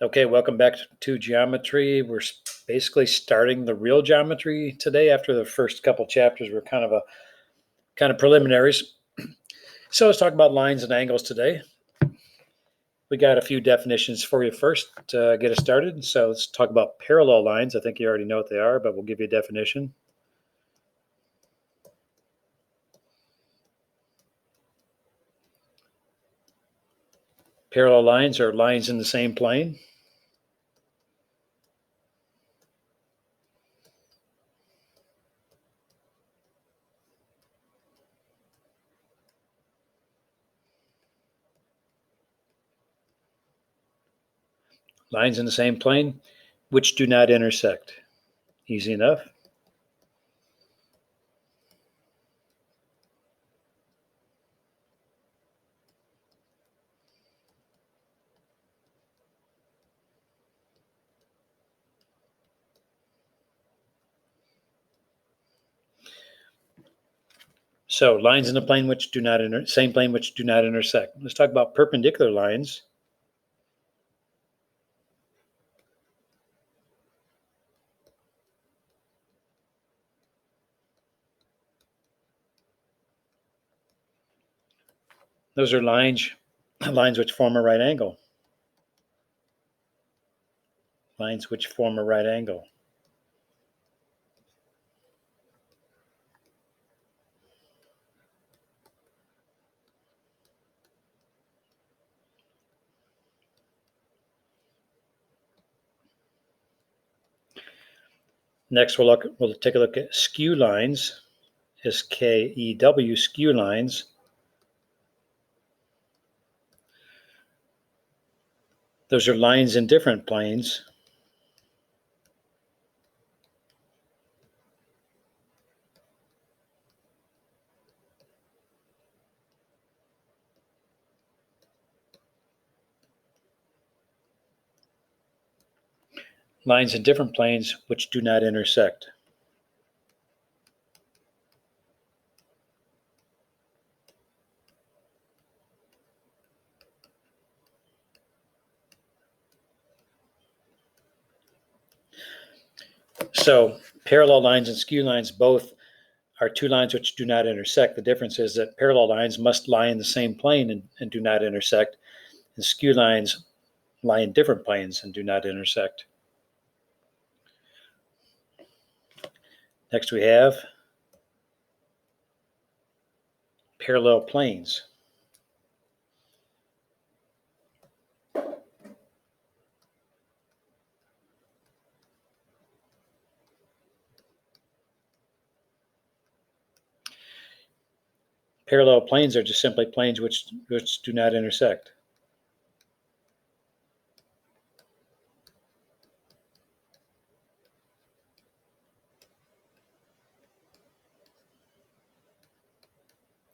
Okay, welcome back to geometry. We're basically starting the real geometry today. After the first couple chapters were kind of preliminaries. So let's talk about lines and angles today. We got a few definitions for you first to get us started. So let's talk about parallel lines. I think you already know what they are, but we'll give you a definition. Parallel lines are lines in the same plane. Lines in the same plane which do not intersect. Easy enough. So lines in the plane which do not same plane which do not intersect. Let's talk about perpendicular lines. Those are lines which form a right angle. Lines which form a right angle. Next, we'll take a look at skew lines. SKEW, skew lines. Those are lines in different planes. Lines in different planes which do not intersect. So parallel lines and skew lines both are two lines which do not intersect. The difference is that parallel lines must lie in the same plane and do not intersect, and skew lines lie in different planes and do not intersect. Next we have parallel planes. Parallel planes are just simply planes which do not intersect.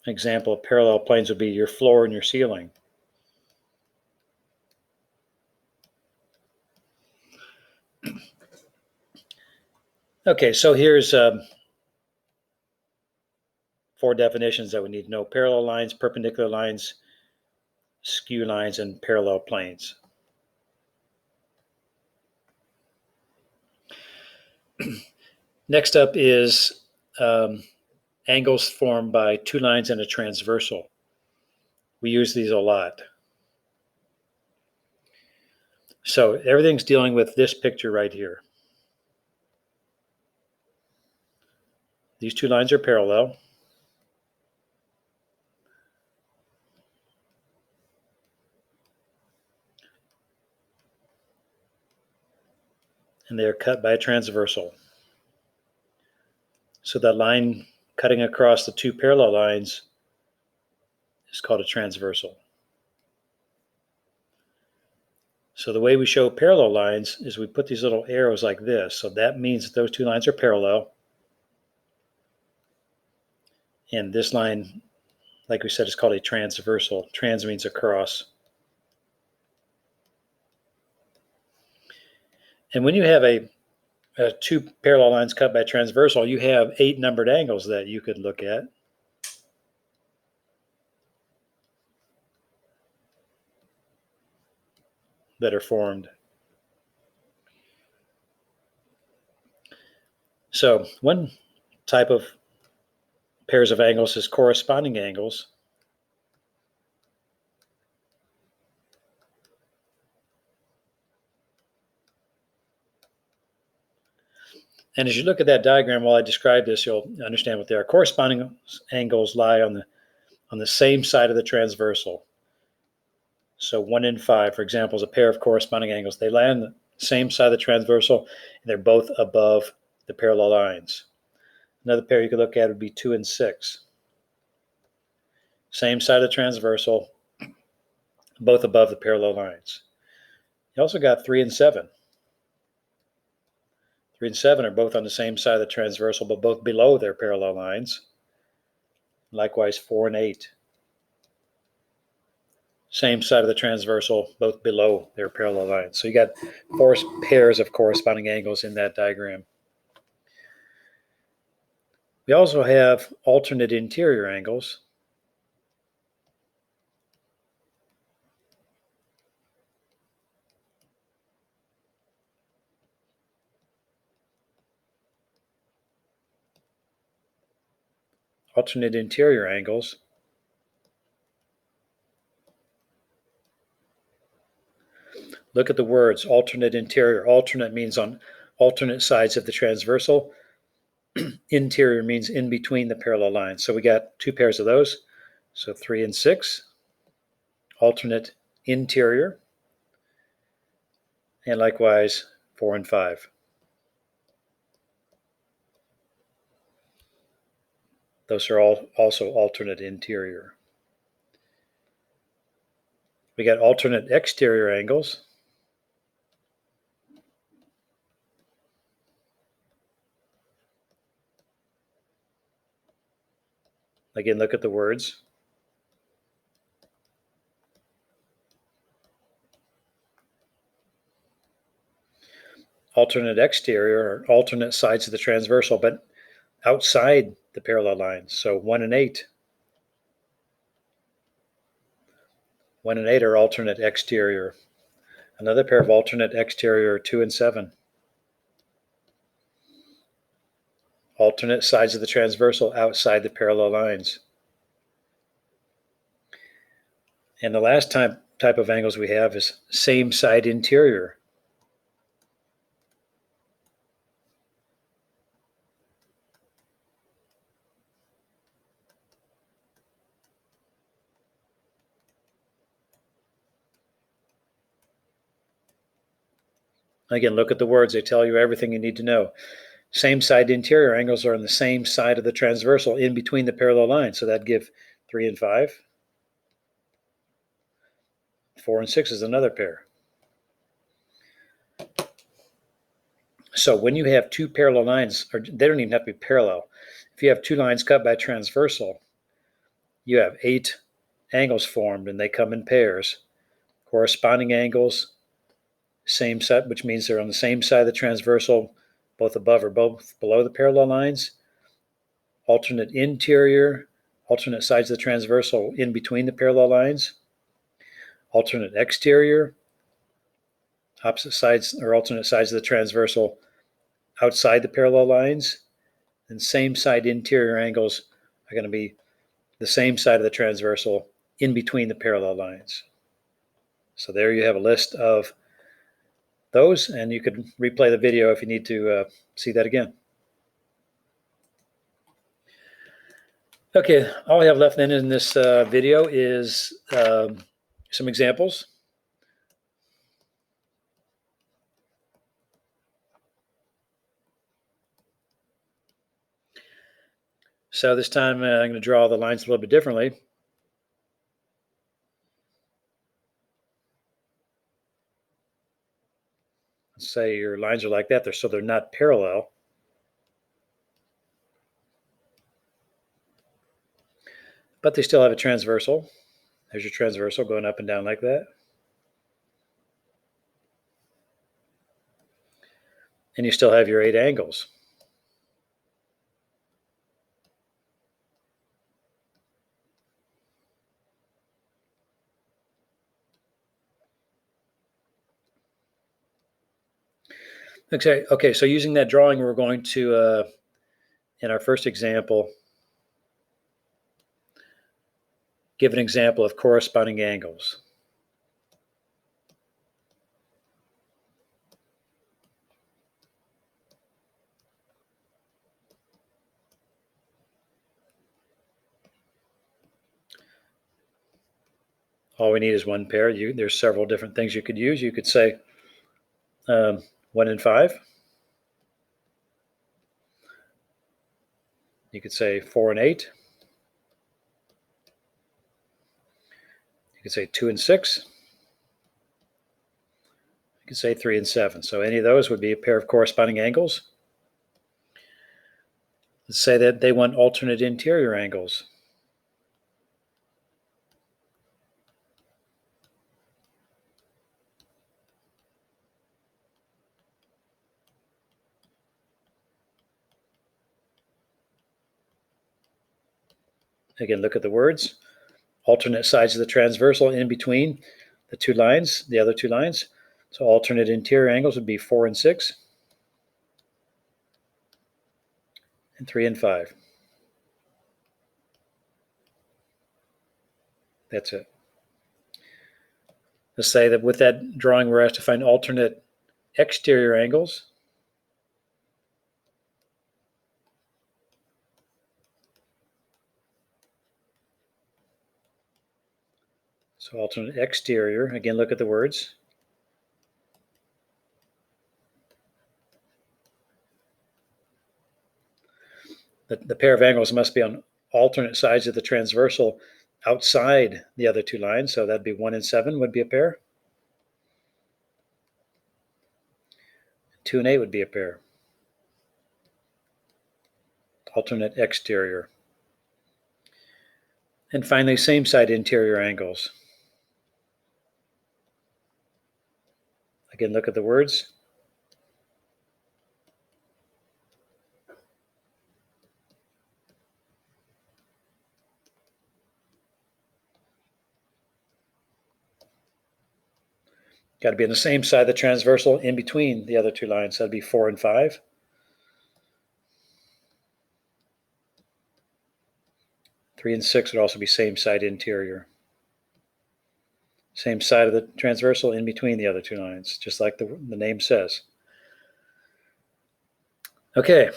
An example of parallel planes would be your floor and your ceiling. Okay, so here's 4 definitions that we need to know: parallel lines, perpendicular lines, skew lines, and parallel planes. Next up is angles formed by 2 lines and a transversal. We use these a lot. So everything's dealing with this picture right here. These 2 lines are parallel. And they are cut by a transversal. So that line cutting across the 2 parallel lines is called a transversal. So the way we show parallel lines is we put these little arrows like this. So that means that those 2 lines are parallel. And this line, like we said, is called a transversal. Trans means across. And when you have a 2 parallel lines cut by transversal, you have 8 numbered angles that you could look at. That are formed So one type of pairs of angles is corresponding angles. And as you look at that diagram while I describe this, you'll understand what they are. Corresponding angles lie on the same side of the transversal. So 1 and 5, for example, is a pair of corresponding angles. They lie on the same side of the transversal, and they're both above the parallel lines. Another pair you could look at would be 2 and 6. Same side of the transversal, both above the parallel lines. You also got 3 and 7. 3 and 7 are both on the same side of the transversal, but both below their parallel lines. Likewise, 4 and 8. Same side of the transversal, both below their parallel lines. So you got 4 pairs of corresponding angles in that diagram. We also have alternate interior angles. Alternate interior angles. Look at the words alternate interior. Alternate means on alternate sides of the transversal. Interior means in between the parallel lines. So we got 2 pairs of those. So 3 and 6. Alternate interior. And likewise 4 and 5. Those are all also alternate interior. We got alternate exterior angles. Again, look at the words. Alternate exterior are alternate sides of the transversal, but outside the parallel lines. So 1 and 8. 1 and 8 are alternate exterior. Another pair of alternate exterior are 2 and 7. Alternate sides of the transversal outside the parallel lines. And the last type of angles we have is same side interior. Again, look at the words. They tell you everything you need to know. Same side interior angles are on the same side of the transversal in between the parallel lines. So that'd give 3 and 5. 4 and 6 is another pair. So when you have 2 parallel lines, or they don't even have to be parallel. If you have 2 lines cut by transversal, you have 8 angles formed, and they come in pairs. Corresponding angles, same side, which means they're on the same side of the transversal, both above or both below the parallel lines. Alternate interior, alternate sides of the transversal in between the parallel lines. Alternate exterior, opposite sides or alternate sides of the transversal outside the parallel lines. And same side interior angles are going to be the same side of the transversal in between the parallel lines. So there you have a list of those, and you could replay the video if you need to see that again. Okay, all I have left then in this video is some examples. So this time I'm going to draw the lines a little bit differently. Let's say your lines are like that, so they're not parallel. But they still have a transversal. There's your transversal going up and down like that. And you still have your 8 angles. Okay, so using that drawing, we're going to, in our first example, give an example of corresponding angles. All we need is one pair. There's several different things you could use. You could say 1 and 5. You could say 4 and 8. You could say 2 and 6. You could say 3 and 7. So any of those would be a pair of corresponding angles. Let's say that they want alternate interior angles. Again, look at the words. Alternate sides of the transversal in between the two lines, the other two lines. So alternate interior angles would be 4 and 6, and 3 and 5. That's it. Let's say that with that drawing, we're asked to find alternate exterior angles. So alternate exterior, again, look at the words. The pair of angles must be on alternate sides of the transversal outside the other two lines. So that'd be 1 and 7 would be a pair. 2 and 8 would be a pair. Alternate exterior. And finally, same side interior angles. Again, look at the words. Got to be on the same side of the transversal in between the other two lines. So that'd be 4 and 5. Three and 6 would also be same side interior. Same side of the transversal in between the other two lines, just like the name says. Okay,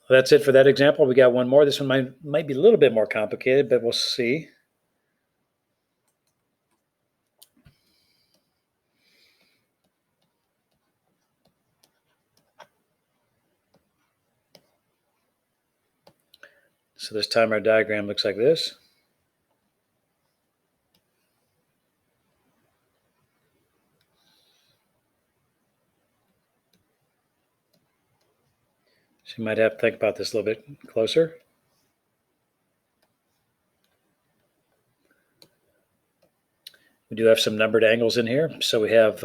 that's it for that example. We got one more. This one might be a little bit more complicated, but we'll see. So this time our diagram looks like this. So you might have to think about this a little bit closer. We do have some numbered angles in here. So we have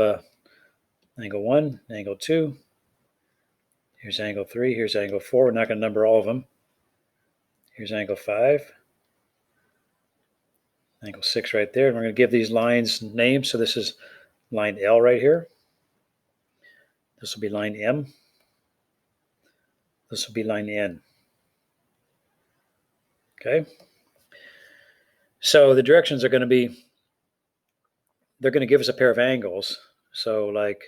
angle 1, angle 2. Here's angle 3. Here's angle 4. We're not going to number all of them. Here's angle 5. Angle 6 right there. And we're going to give these lines names. So this is line L right here. This will be line M. This will be line N. Okay. So the directions are going to be, they're going to give us a pair of angles. So like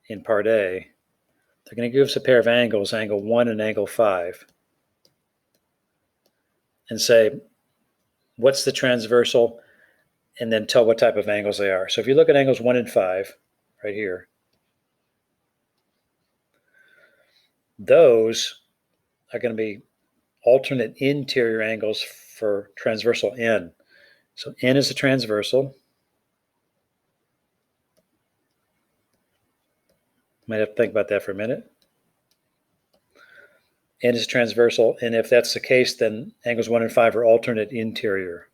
in part A, they're going to give us a pair of angles, angle 1 and angle 5, and say, what's the transversal, and then tell what type of angles they are. So if you look at angles 1 and 5, right here, those are going to be alternate interior angles for transversal N. So N is the transversal. Might have to think about that for a minute. N is transversal, and if that's the case, then angles 1 and 5 are alternate interior.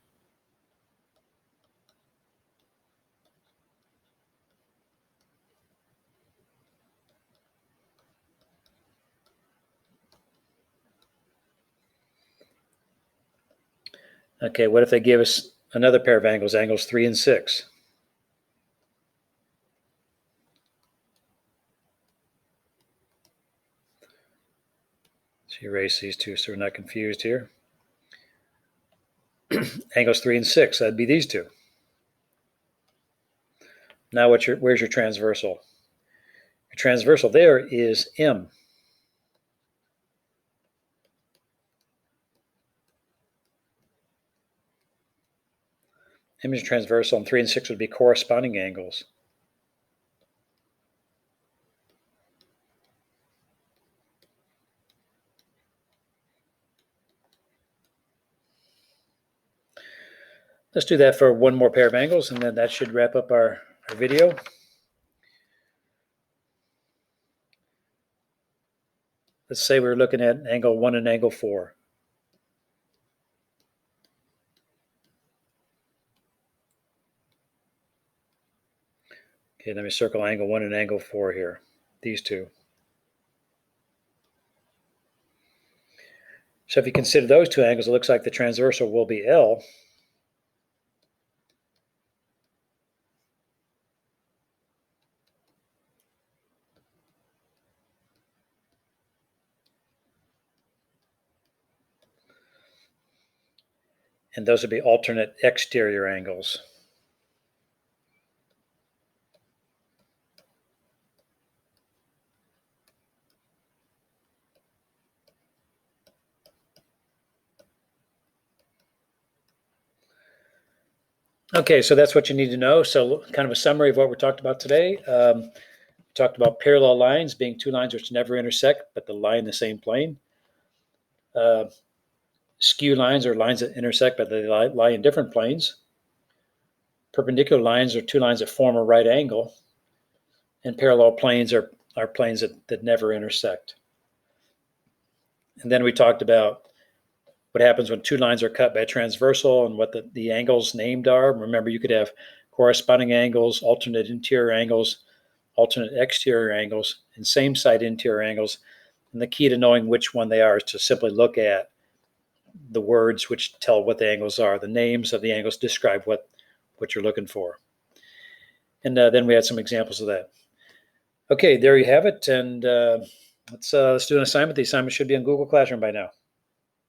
Okay, what if they give us another pair of angles, angles 3 and 6? So erase these two so we're not confused here. Angles 3 and 6, that'd be these two. Now where's your transversal? Your transversal there is M. M is transversal, and 3 and 6 would be corresponding angles. Let's do that for one more pair of angles, and then that should wrap up our video. Let's say we're looking at angle 1 and angle 4. Okay, let me circle angle 1 and angle 4 here, these two. So if you consider those two angles, it looks like the transversal will be L. And those would be alternate exterior angles. Okay, so that's what you need to know. So kind of a summary of what we talked about today. We talked about parallel lines being two lines which never intersect, but they lie in the same plane. Skew lines are lines that intersect, but they lie in different planes. Perpendicular lines are two lines that form a right angle. And parallel planes are planes that never intersect. And then we talked about what happens when two lines are cut by a transversal and what the angles named are. Remember, you could have corresponding angles, alternate interior angles, alternate exterior angles, and same side interior angles. And the key to knowing which one they are is to simply look at the words which tell what the angles are. The names of the angles describe what you're looking for. And then we had some examples of that. Okay, there you have it. And let's do an assignment. The assignment should be in Google Classroom by now.